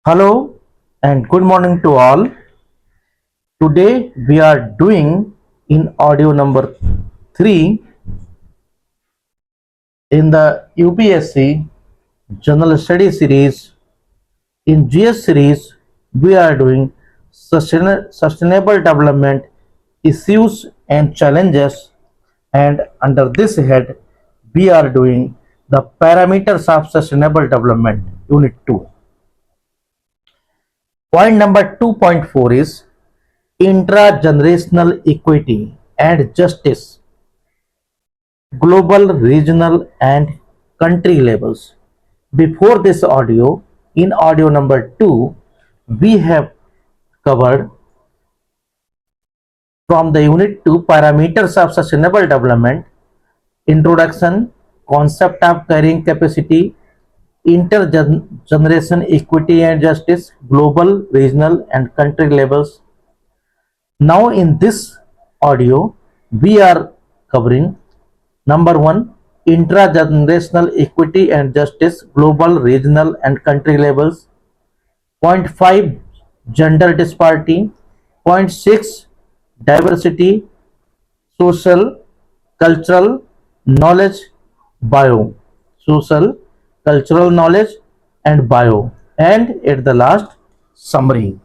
Hello and good morning to all. Today we are doing in audio number 3 in the UPSC General Study series. In GS series, we are doing sustainable development issues and challenges, and under this head, we are doing the parameters of sustainable development, Unit 2. Point number 2.4 is intra-generational equity and justice, global, regional and country levels. Before this audio, in audio number 2, we have covered from the unit 2 parameters of sustainable development, introduction, concept of carrying capacity, intergeneration equity and justice, global, regional and country levels. Now in this audio, we are covering number 1, intra-generational equity and justice, global, regional and country levels. Point 5, gender disparity. Point 6, diversity, social, cultural, knowledge, bio. Social, cultural knowledge and bio. And at the last, summary.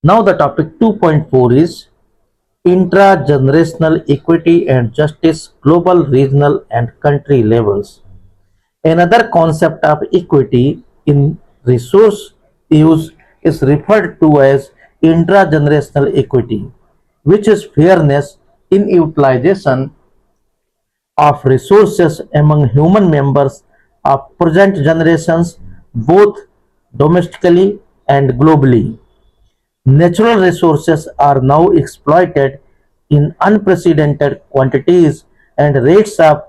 Now the topic 2.4 is intra-generational equity and justice, global, regional and country levels. Another concept of equity in resource use is referred to as intra-generational equity, which is fairness in utilization of resources among human members of present generations, both domestically and globally. Natural resources are now exploited in unprecedented quantities, and rates of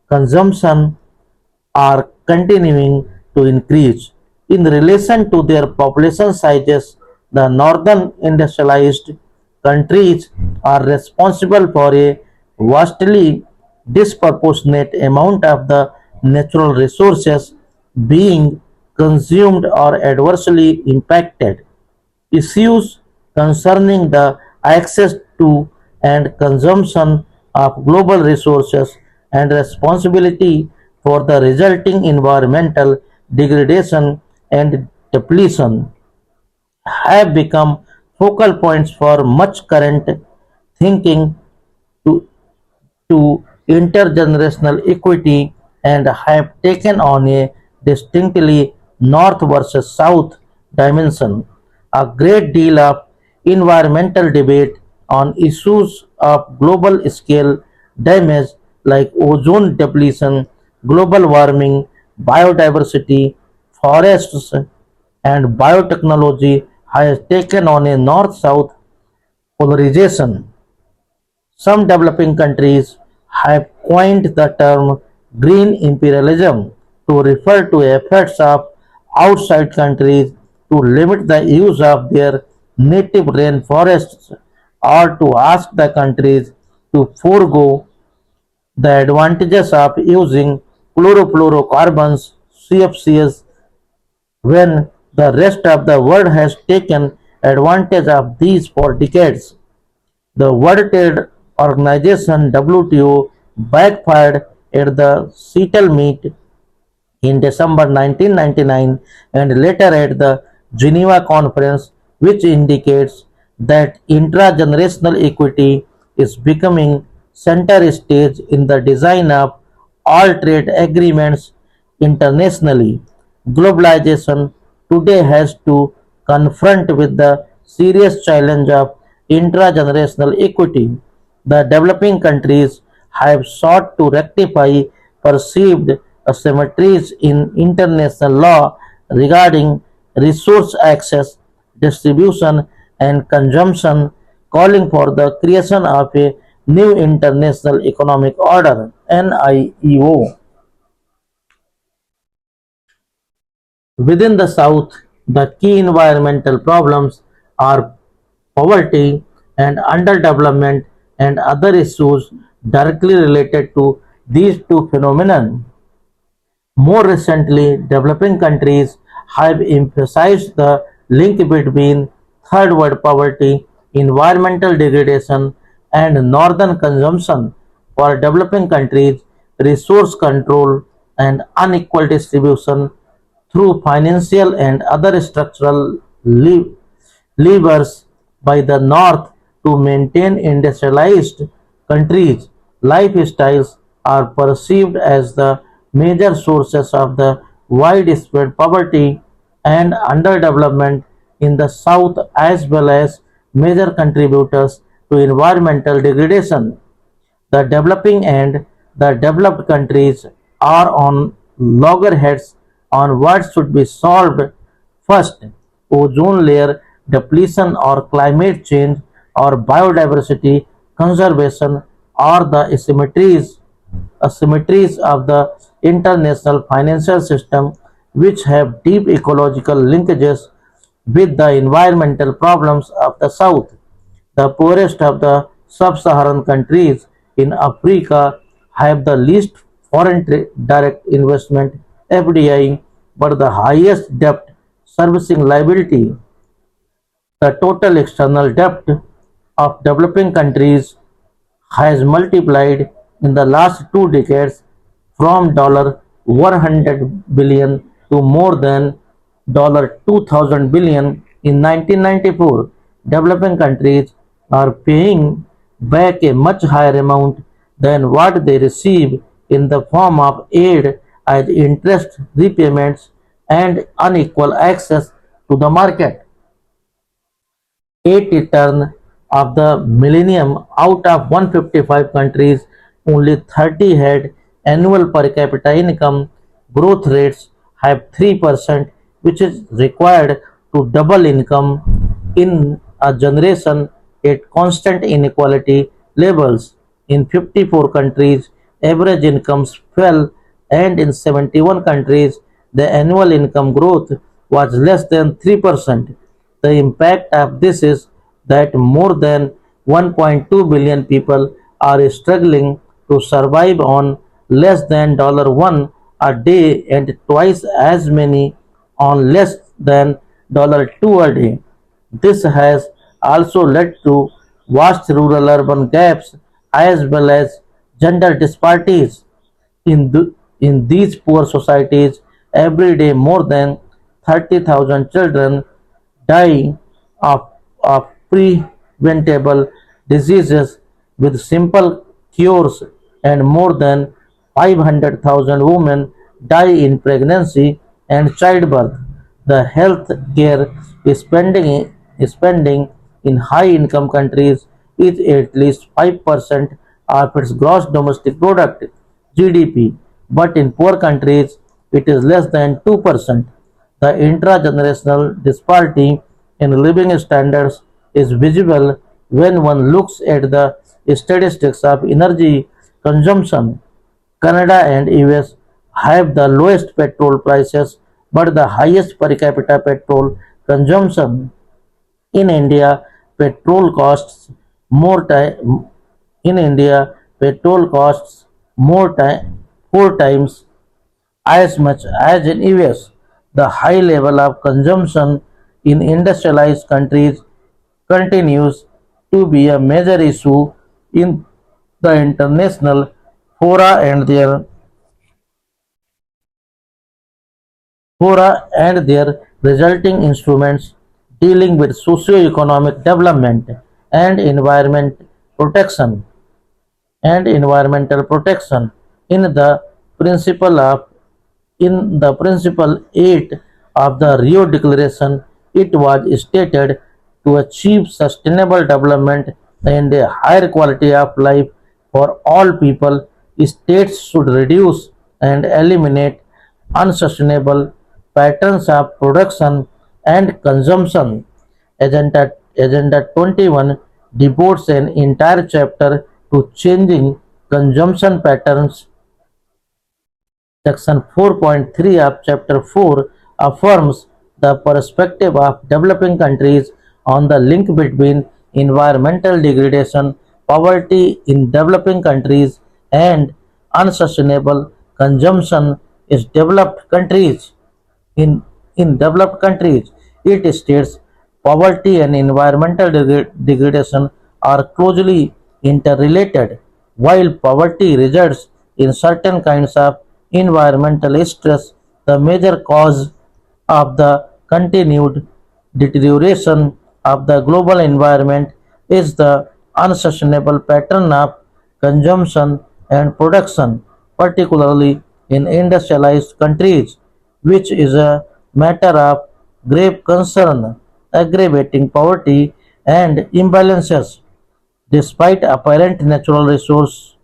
consumption are continuing to increase. In relation to their population sizes, the northern industrialized countries are responsible for a vastly disproportionate amount of the natural resources being consumed or adversely impacted. Issues concerning the access to and consumption of global resources and responsibility for the resulting environmental degradation and depletion have become focal points for much current thinking to to intergenerational equity and have taken on a distinctly north versus south dimension. A great deal of environmental debate on issues of global scale damage like ozone depletion, global warming, biodiversity, forests, and biotechnology has taken on a north south polarization. Some developing countries have coined the term green imperialism to refer to efforts of outside countries to limit the use of their native rainforests or to ask the countries to forego the advantages of using chlorofluorocarbons CFCs when the rest of the world has taken advantage of these for decades. The World Trade Organization (WTO) backfired at the settlement in December 1999 and later at the Geneva Conference, which indicates that intra-generational equity is becoming center stage in the design of all trade agreements internationally. Globalization today has to confront with the serious challenge of intra-generational equity. The developing countries have sought to rectify perceived asymmetries in international law regarding resource access, distribution, and consumption, calling for the creation of a new international economic order (NIEO). Within the South, the key environmental problems are poverty and underdevelopment and other issues directly related to these two phenomena. More recently, developing countries have emphasized the link between third world poverty, environmental degradation, and northern consumption. For developing countries, resource control and unequal distribution through financial and other structural levers by the North to maintain industrialized countries' lifestyles are perceived as the major sources of the widespread poverty and underdevelopment in the South as well as major contributors to environmental degradation. The developing and the developed countries are on loggerheads on what should be solved first: ozone layer depletion or climate change or biodiversity conservation or the asymmetries of the international financial system which have deep ecological linkages with the environmental problems of the South. The poorest of the sub-Saharan countries in Africa have the least foreign direct investment (FDI) but the highest debt servicing liability. The total external debt of developing countries has multiplied in the last 2 decades from $100 billion to more than $2,000 billion in 1994. Developing countries are paying back a much higher amount than what they receive in the form of aid as interest repayments and unequal access to the market. At the turn of the millennium, out of 155 countries, only 30 had annual per capita income growth rates have 3%, which is required to double income in a generation at constant inequality levels. In 54 countries, average incomes fell, and in 71 countries, the annual income growth was less than 3%. The impact of this is that more than 1.2 billion people are struggling to survive on less than $1 a day and twice as many on less than $2 a day. This has also led to vast rural urban gaps as well as gender disparities. In these poor societies, every day more than 30,000 children die of preventable diseases with simple cures, and more than 500,000 women die in pregnancy and childbirth. The health care spending in high income countries is at least 5% of its gross domestic product (GDP), but in poor countries it is less than 2%. The intra-generational disparity in living standards is visible when one looks at the statistics of energy consumption. Canada and US have the lowest petrol prices but the highest per capita petrol consumption. In India, petrol costs more time. In India, petrol costs more time, 4 times as much as in US. The high level of consumption in industrialized countries continues to be a major issue in the international fora and their resulting instruments dealing with socio-economic development and protection environmental protection. In the principle of in the principle 8 of the Rio Declaration, it was stated to achieve sustainable development and a higher quality of life for all people, states should reduce and eliminate unsustainable patterns of production and consumption. Agenda 21 devotes an entire chapter to changing consumption patterns. Section 4.3 of Chapter 4 affirms the perspective of developing countries on the link between environmental degradation, poverty in developing countries, and unsustainable consumption in developed countries. In in developed countries. It states poverty and environmental degradation are closely interrelated. While poverty results in certain kinds of environmental stress, the major cause of the continued deterioration of the global environment is the unsustainable pattern of consumption and production, particularly in industrialized countries, which is a matter of grave concern, aggravating poverty and imbalances. Despite apparent natural resource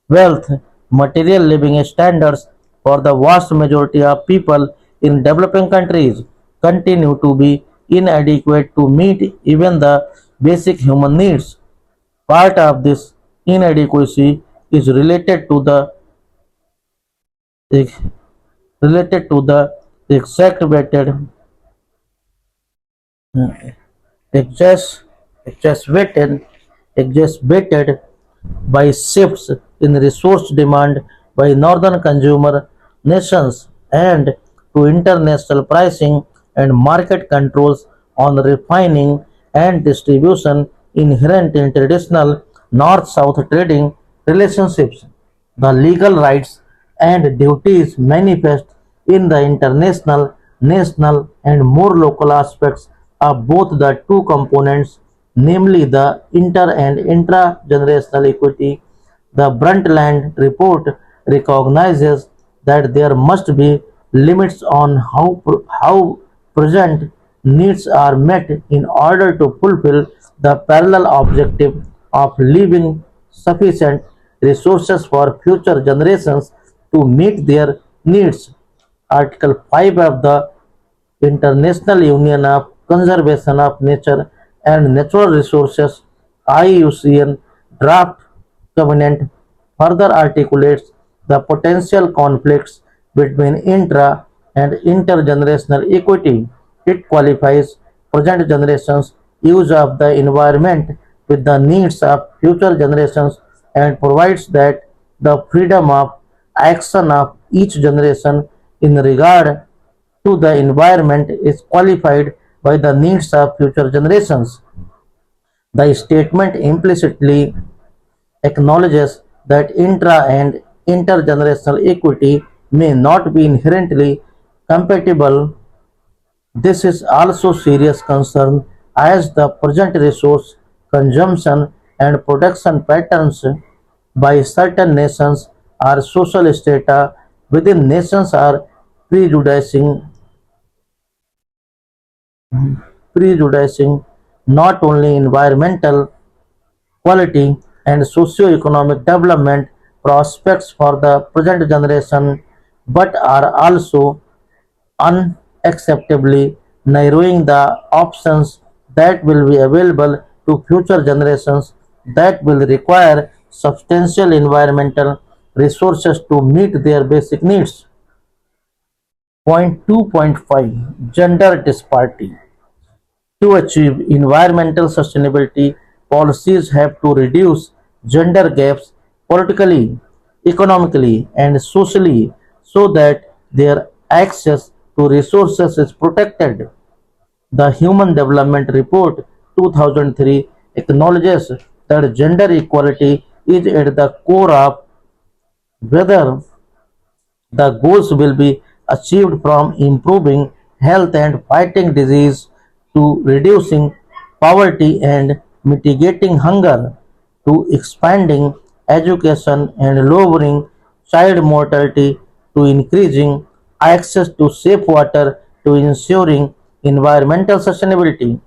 wealth, material living standards for the vast majority of people in developing countries continue to be inadequate to meet even the basic human needs. Part of this inadequacy is related to the exacerbated exas- exacerbated exacerbated by shifts in resource demand by northern consumer nations and to international pricing and market controls on refining and distribution inherent in traditional north-south trading relationships. The legal rights and duties manifest in the international, national, and more local aspects of both the two components, namely the inter and intra-generational equity. The Brundtland Report recognizes that there must be limits on how present needs are met in order to fulfill the parallel objective of leaving sufficient resources for future generations to meet their needs. Article 5 of the International Union of Conservation of Nature and Natural Resources (IUCN) draft covenant further articulates the potential conflicts between intra and intergenerational equity. It qualifies present generations' use of the environment with the needs of future generations and provides that the freedom of action of each generation in regard to the environment is qualified by the needs of future generations. The statement implicitly acknowledges that intra and intergenerational equity may not be inherently compatible. This is also serious concern as the present resource consumption and production patterns by certain nations or social strata within nations are prejudicing prejudicing not only environmental quality and socio-economic development prospects for the present generation but are also unacceptably narrowing the options that will be available to future generations that will require substantial environmental resources to meet their basic needs. Point 2.5 Gender disparity. To achieve environmental sustainability, policies have to reduce gender gaps politically, economically, and socially so that their access to resources is protected. The Human Development Report 2003 acknowledges that gender equality is at the core of whether the goals will be achieved from improving health and fighting disease to reducing poverty and mitigating hunger to expanding education and lowering child mortality to increasing access to safe water to ensuring environmental sustainability.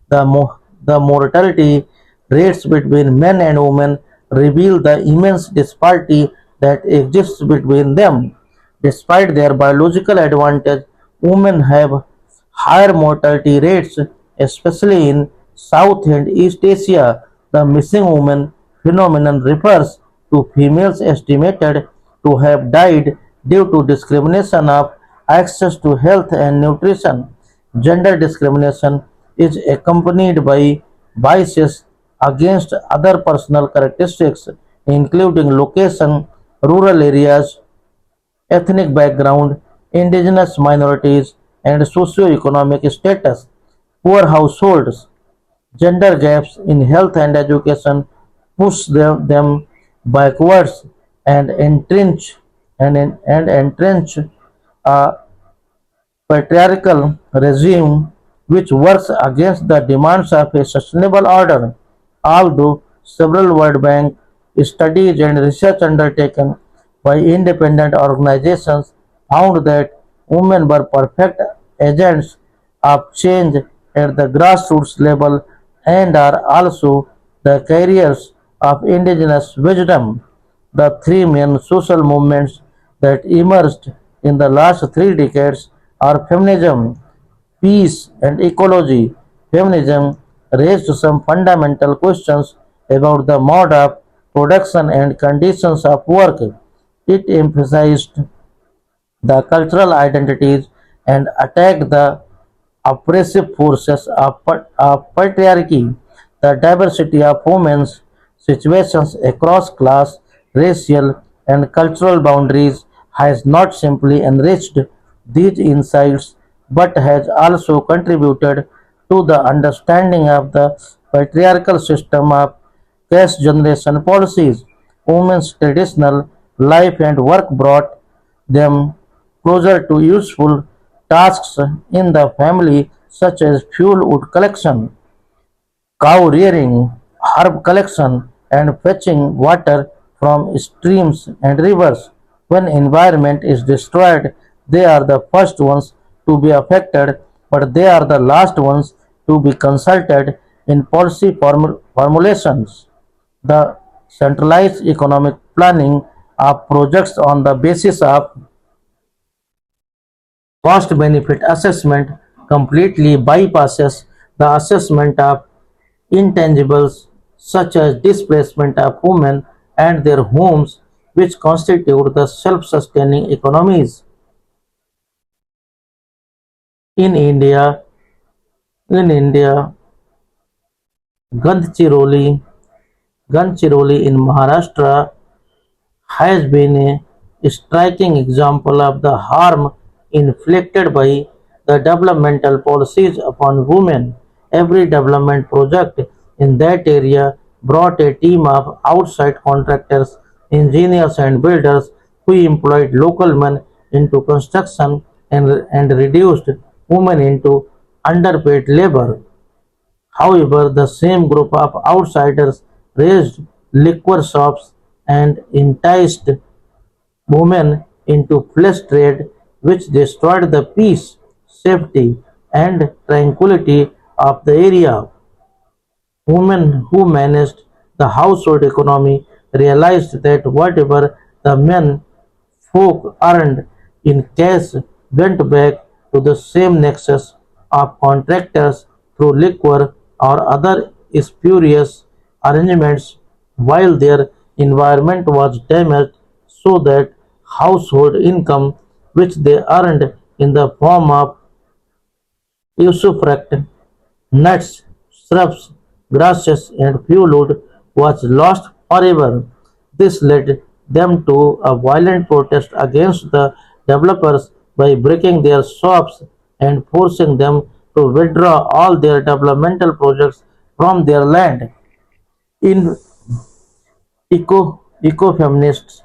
The mortality rates between men and women reveal the immense disparity that exists between them. Despite their biological advantage, women have higher mortality rates, especially in South and East Asia. The missing woman phenomenon refers to females estimated to have died due to discrimination of access to health and nutrition. Gender discrimination is accompanied by biases against other personal characteristics, including location, rural areas, ethnic background, indigenous minorities, and socio-economic status. Poor households, gender gaps in health and education push them backwards and entrench a patriarchal regime which works against the demands of a sustainable order. Although several World Bank studies and research undertaken by independent organizations found that women were perfect agents of change at the grassroots level and are also the carriers of indigenous wisdom. The three main social movements that emerged in the last 3 decades are feminism, peace, and ecology. Feminism raised some fundamental questions about the mode of production and conditions of work. It emphasized the cultural identities and attacked the oppressive forces of patriarchy. The diversity of women's situations across class, racial, and cultural boundaries has not simply enriched these insights but has also contributed to the understanding of the patriarchal system of caste generation policies. Women's traditional life and work brought them closer to useful tasks in the family such as fuel wood collection, cow rearing, herb collection, and fetching water from streams and rivers. When environment is destroyed, they are the first ones to be affected, but they are the last ones to be consulted in policy formulations. The centralized economic planning of projects on the basis of cost benefit assessment completely bypasses the assessment of intangibles such as displacement of women and their homes, which constitute the self-sustaining economies. In India, in India, Gadchiroli, Gadchiroli in Maharashtra has been a striking example of the harm inflicted by the developmental policies upon women. Every development project in that area brought a team of outside contractors, engineers, and builders who employed local men into construction and reduced women into underpaid labor. However, the same group of outsiders raised liquor shops and enticed women into flesh trade, which destroyed the peace, safety, and tranquility of the area. Women who managed the household economy realized that whatever the men folk earned in cash went back to the same nexus of contractors through liquor or other spurious arrangements, while their environment was damaged so that household income which they earned in the form of usufruct, nuts, shrubs, grasses, and fuelwood was lost forever. This led them to a violent protest against the developers by breaking their shops and forcing them to withdraw all their developmental projects from their land. In ecofeminists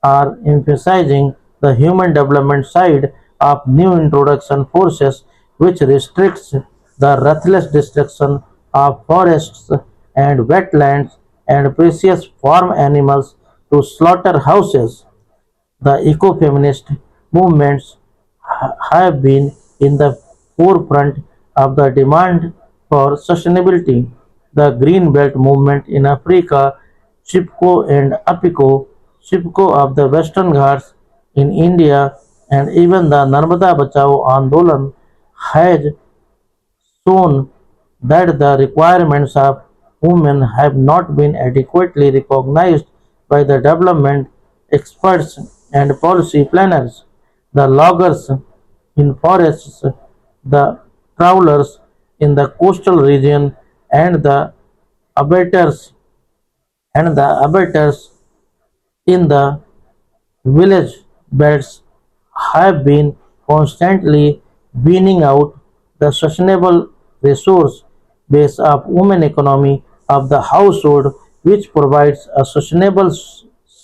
are emphasizing the human development side of new introduction forces which restricts the ruthless destruction of forests and wetlands and precious farm animals to slaughterhouses. The ecofeminist movements have been in the forefront of the demand for sustainability. The Green Belt movement in Africa, CIPCO and APICO, CIPCO of the Western Ghats in India, and even the Narmada Bachao Andolan has shown that the requirements of women have not been adequately recognized by the development experts and policy planners. The loggers in forests, the trawlers in the coastal region, and the abettors abettors in the village belts have been constantly weaning out the sustainable resource base of women economy of the household, which provides a sustainable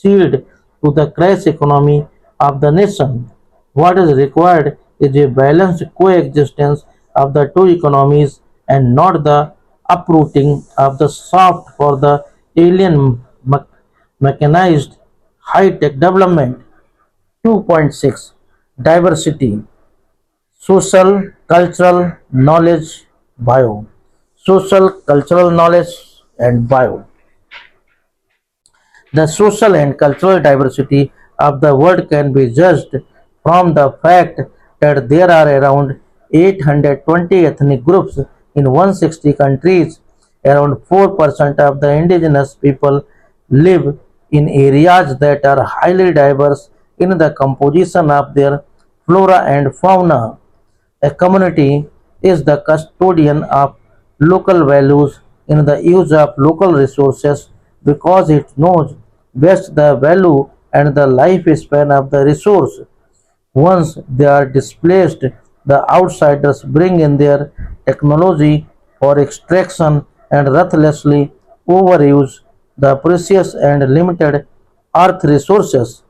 shield to the crash economy of the nation. What is required is a balanced coexistence of the two economies and not the uprooting of the soft for the alien mechanized high-tech development. 2.6 Diversity, Social, Cultural Knowledge, Bio. Social, Cultural Knowledge and Bio. The social and cultural diversity of the world can be judged from the fact that there are around 820 ethnic groups in 160 countries. Around 4% of the indigenous people live in areas that are highly diverse in the composition of their flora and fauna. A community is the custodian of local values in the use of local resources because it knows best the value and the lifespan of the resource. Once they are displaced, the outsiders bring in their technology for extraction and ruthlessly overuse the precious and limited earth resources.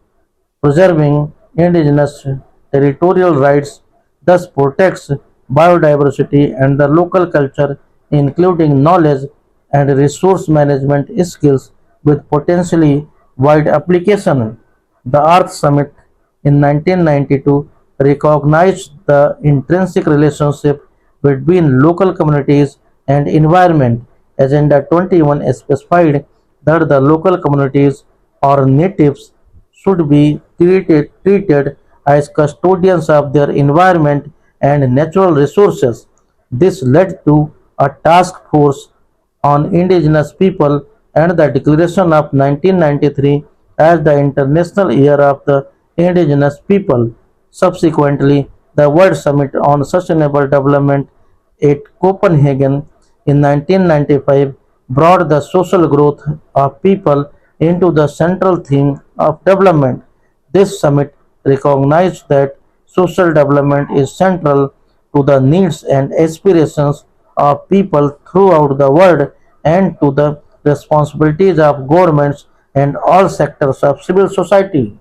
Preserving indigenous territorial rights thus protects biodiversity and the local culture, including knowledge and resource management skills with potentially wide application. The Earth Summit in 1992 recognized the intrinsic relationship between local communities and environment. Agenda 21 specified that the local communities or natives should be treated as custodians of their environment and natural resources. This led to a task force on indigenous people and the declaration of 1993 as the International Year of the Indigenous People. Subsequently, the World Summit on Sustainable Development at Copenhagen in 1995 brought the social growth of people into the central theme of development. This summit recognized that social development is central to the needs and aspirations of people throughout the world and to the responsibilities of governments and all sectors of civil society.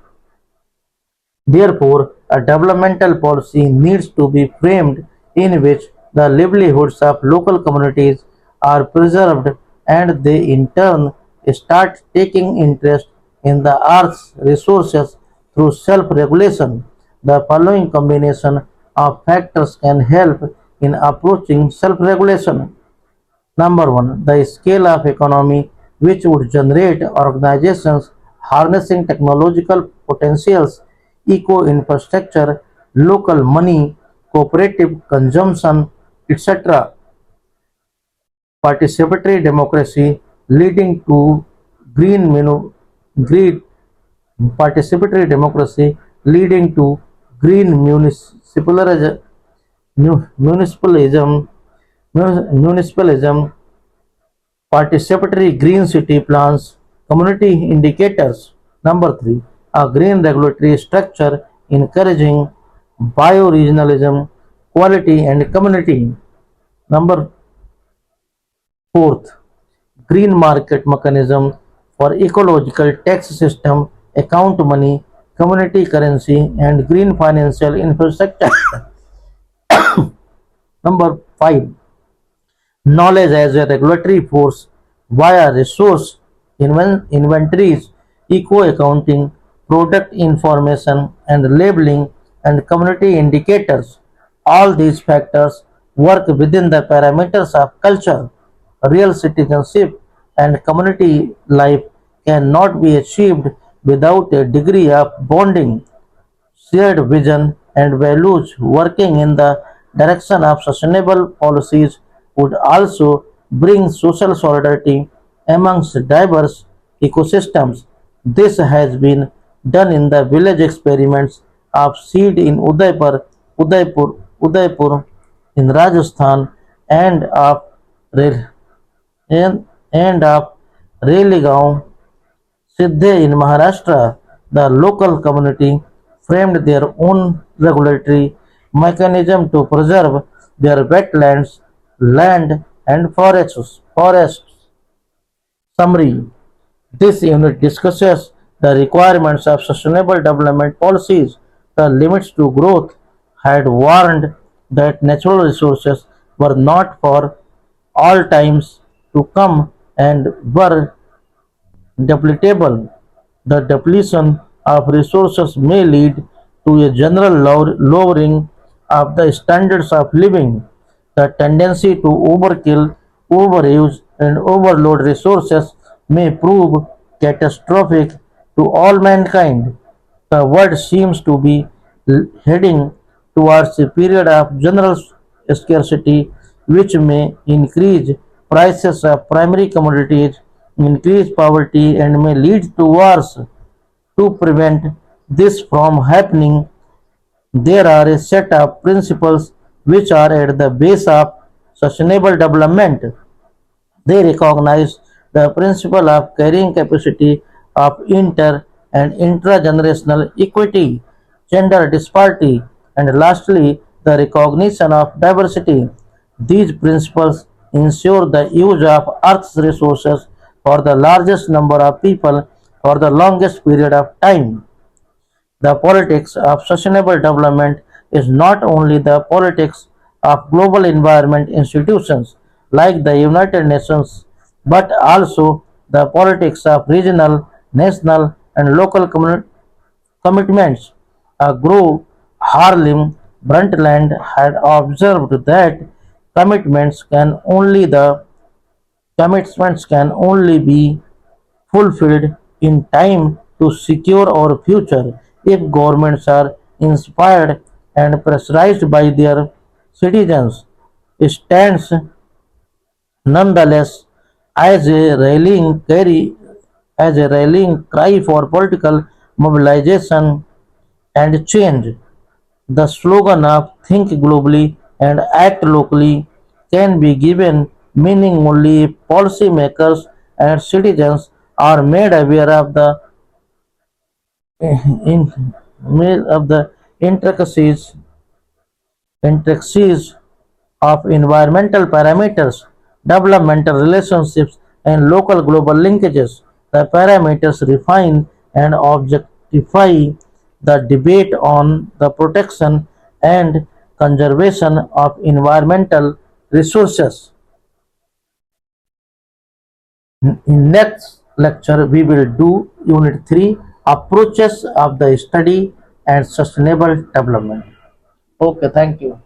Therefore, a developmental policy needs to be framed in which the livelihoods of local communities are preserved and they in turn start taking interest in the earth's resources through self-regulation. The following combination of factors can help in approaching self-regulation. Number one, the scale of economy which would generate organizations harnessing technological potentials, eco-infrastructure, local money, cooperative consumption, etc. Participatory democracy leading to green green participatory democracy leading to green municipalism, municipalism, participatory green city plans, community indicators. Number three, a green regulatory structure encouraging bioregionalism, quality and community. Number fourth, green market mechanism for ecological tax system, account money, community currency and green financial infrastructure. Number five, knowledge as a regulatory force via resource inventories, eco-accounting, product information and labeling, and community indicators. All these factors work within the parameters of culture. Real citizenship and community life cannot be achieved without a degree of bonding shared vision and values working in the direction of sustainable policies would also bring social solidarity amongst diverse ecosystems. This has been done in the village experiments of seed in Udaipur in Rajasthan and of and of Ralegaon Siddhe in Maharashtra. The local community framed their own regulatory mechanism to preserve their wetlands, land, and forests. Summary: this unit discusses the requirements of sustainable development policies. The limits to growth had warned that natural resources were not for all times to come and were depletable. The depletion of resources may lead to a general lowering of the standards of living. The tendency to overkill, overuse, and overload resources may prove catastrophic to all mankind. The world seems to be heading towards a period of general scarcity, which may increase prices of primary commodities, increase poverty, and may lead to wars. To prevent this from happening, there are a set of principles which are at the base of sustainable development. They recognize the principle of carrying capacity of inter and intragenerational equity, gender disparity, and lastly, the recognition of diversity. These principles ensure the use of Earth's resources for the largest number of people for the longest period of time. The politics of sustainable development is not only the politics of global environment institutions like the United Nations, but also the politics of regional, national, and local commitments. A group, Harlem Brundtland, had observed that commitments can only the commitments can only be fulfilled in time to secure our future. If governments are inspired and pressurized by their citizens, stands nonetheless as a rallying cry for political mobilization and change. The slogan of "Think globally and act locally" can be given meaning only if policymakers and citizens are made aware of the in, intricacies intricacies of environmental parameters, developmental relationships, and local global linkages. The parameters refine and objectify the debate on the protection and conservation of environmental resources. In next lecture, we will do Unit 3 Approaches of the Study and Sustainable Development. Okay, thank you.